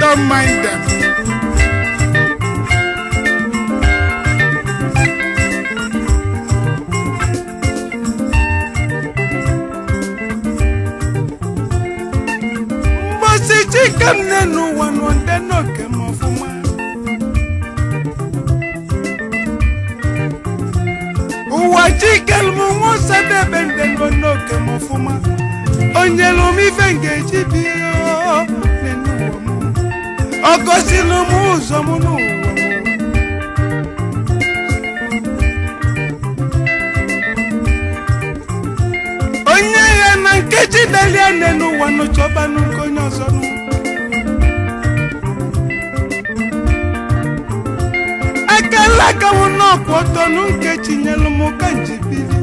don't mind them. Mbosi chicken nenu wanu ndeno kemofuma. Uwa chicken mungu sade bende ndeno kemofuma. Onyelo mi venge jibio nenu wamu. Ogosi no muzo munu wamu. Nkechi dalia nenu wanu choba nukonyo sonu. Akalaka wono kwoto nkechi nyelu mukanji bili.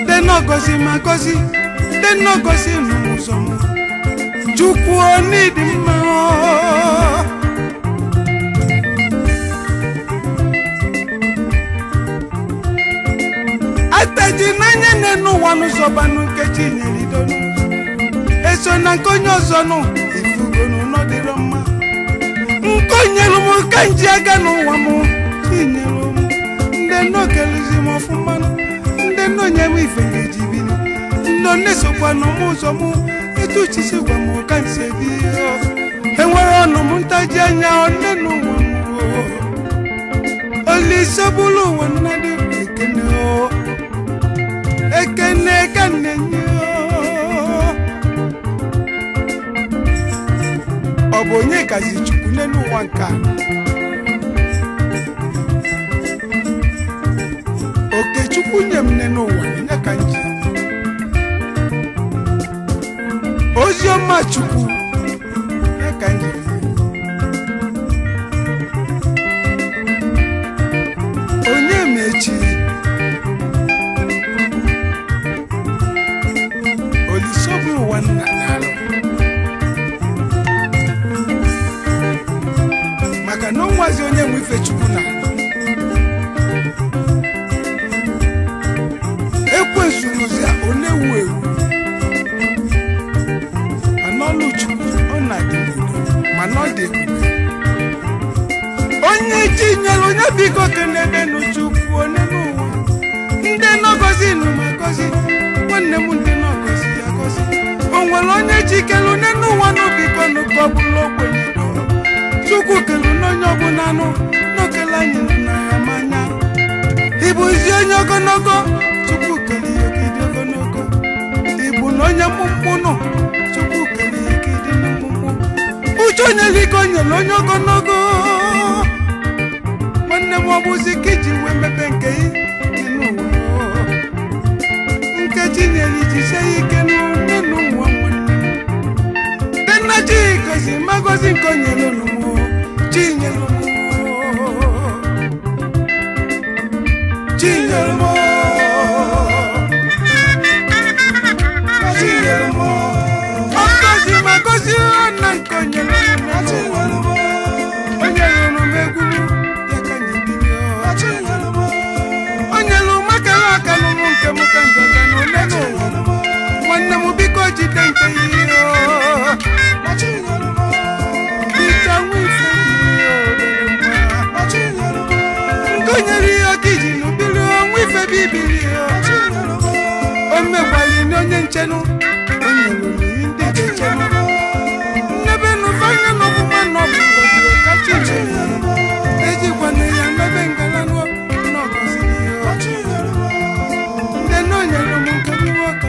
Deno gosi magosi, deno gosi numusomu. Chukwu onidi mao. Ataji nanye nenu wanu soba nkechi nyeli donu. Eso na konyo sonu ifugonu no diroma. Nkonyelu mukanji aganu wamu chinyelu. Ndeno kelisi mofumanu. Ndeno nyemu ifenge jibini. Ndone sokwa no musomu. Etu chisi kwa mukanji biyo. Enwere onu muntaji anya onenu wamu. Oli sabulu wanadi ekene o. Ekene kanenyo. Obonye kazi chukwu nenu wanka. Oke chukwu nyem nenu wanya kanji. Ozioma chukwu ya kanji. Onye mechi. Olisobu wana nalo. Maka no nwazi onye mwife chukwu na. Ekwensu nuzia onewu ewu. Anolu chukwu onadi mudo. Manodi ekube. Onye chinyelu onye biko kenebe nu chukwu onenu uwa. Nde nogozi nu magozi. Wane mu nde nogozi ya gozi. Onwelo onye chikelu nenu uwa no biko nu kobulo kwenye do. Chukwu kelu n'onye ọbụnanụ n'okele anyị na ya manya. Ibu isi onye ogologo Chukwu kelu ya kidi ogologo. Ibu n'onye mkpụmkpụnụ Chukwu kelu ya kidi mkpụmkpụ. Uche onye liko nyelu onye ogologo. Nwanne m ọbụzi kiji wee mepe nke yi nenu ụwa. Nkechi nyeli jise ike n'enu ụwa nwanne. Dena chi gozi magozi nke onyelu n'ụwa. Chinyelmo, Chinyelmo, Chinyelmo. Okosi makosi anankonyelmo, Chinyelmo. Onyelu megulu yakanyibio, Chinyelmo. Onyelu makala kanu nke mukanja no lego. Wanna mubiko jitenke yo, Chinyelmo. Konyeri okiji nubili onwife bibili Omewali nonye nchenu Onyeluli indide chenu Nebe nufanya nofuma nobu Kozi okachi nchenu Eji kwane ya nebe ngalano Nogozi yo Nde nonyelu mukemi waka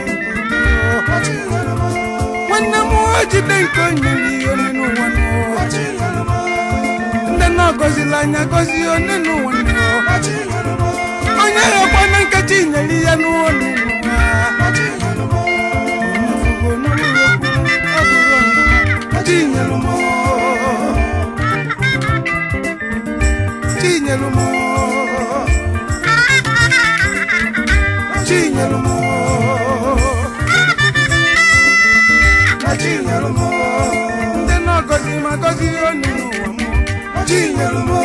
Wana muoji denko nyeli Onenu wano Nde nogozi lanya gozi onenu wano Onye yokwana nkechi nyeli ya nuonu Onafugo nuluroku Aburonu Chinyelumo Chinyelumo Chinyelumo Chinyelumo Nde nogozi magozi onenu wamo Chinyelumo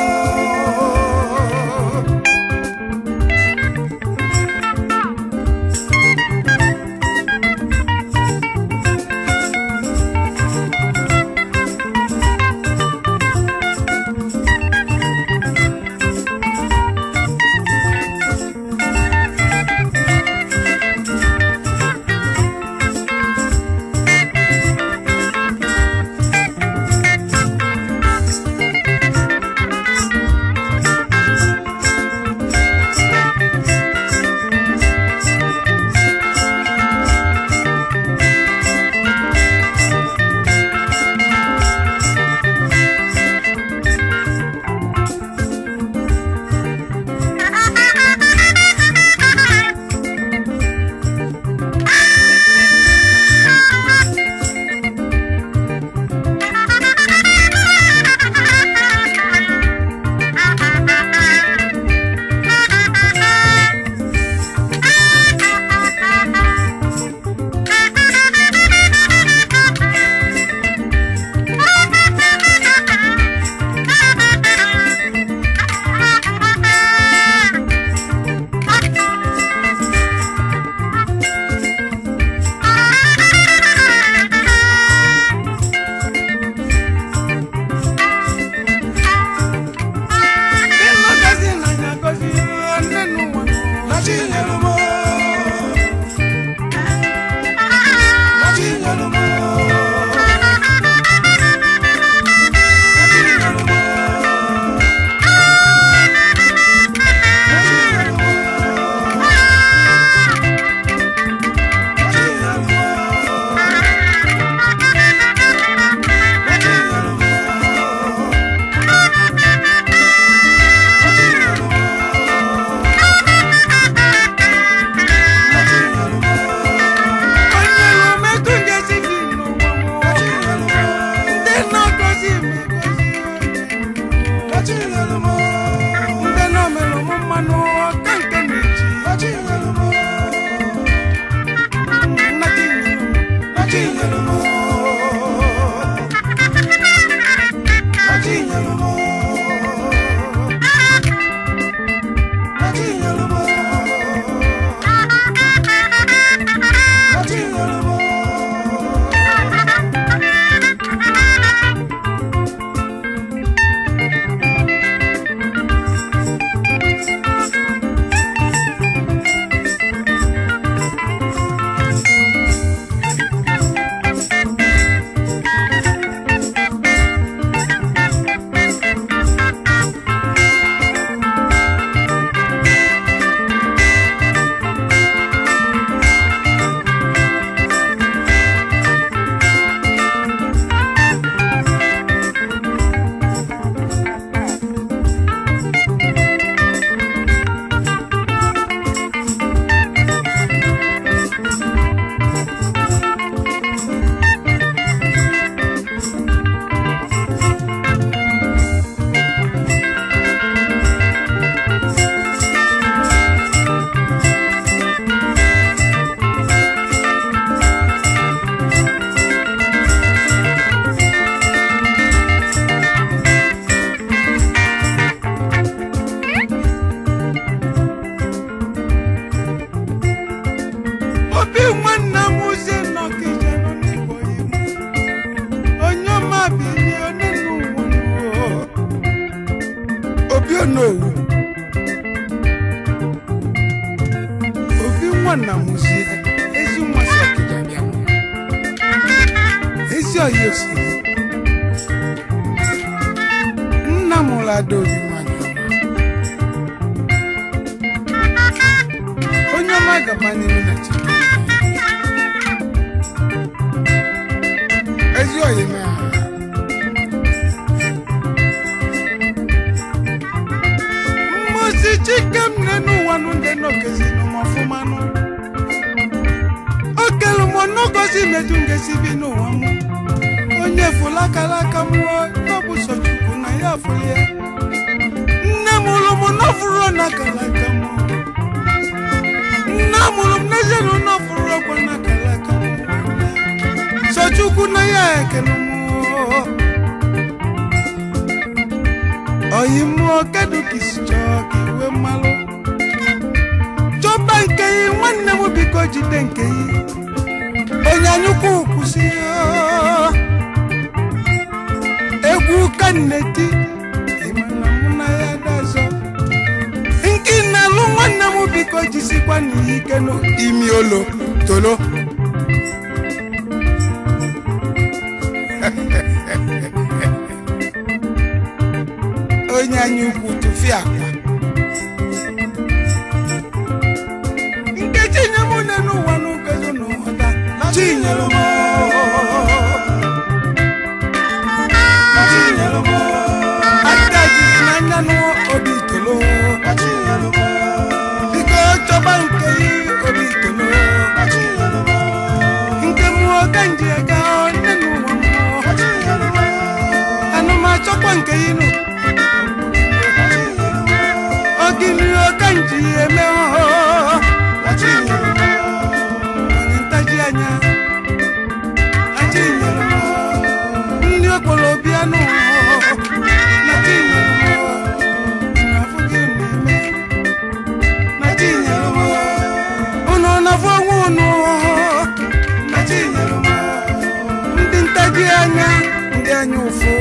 ada obi nwanyị onye ọma gaba n'ihu na Chike ezi oyi ma mmosi Chike m n'ụwa ndị n'okezi n'ọmọfụmanụ okelu m n'ogozi medu ngesi bi n'ụwa m onye fulakalaka m n'ọbụ Sochukwu na ya afụlie nne m ụlụ m n'ọfụrụ na kalaka m nne mụrụ m n'ezienụ n'ọfụrụ ọkwa na kalaka m Sochukwu na ya ekele m oyi mmụọ kedu ka isi chọọ ka iwe mmalụ chọba nke yi nwanne m biko jide nke yi onye anyụkwu kwụsị egwu ka nneti ịmana mụ na ya dazọ nke na-alụ nwanne m biko jisikwa n'ihe ike n'imi olo tolo onye anyị ukwu tụfie akwa nke Chinyere m n'ụwa n'ukezo n'ụghọta Chinyere m aka jiri n'anya n'obi tolo biko chọba nke yi obi tolo nke mmụọ ka nji ega nne n'ụwa mmụọ anụmachọkwa nke yi nụ ogini okanji eme onye ntaji anya Chinyere ndị okporo bịanụ na Chinyere na-afụghị mmemme na Chinyere ụnụ na-afụ onwe ụnụ na Chinyere ndị ntaji anya ndị anya ụfụ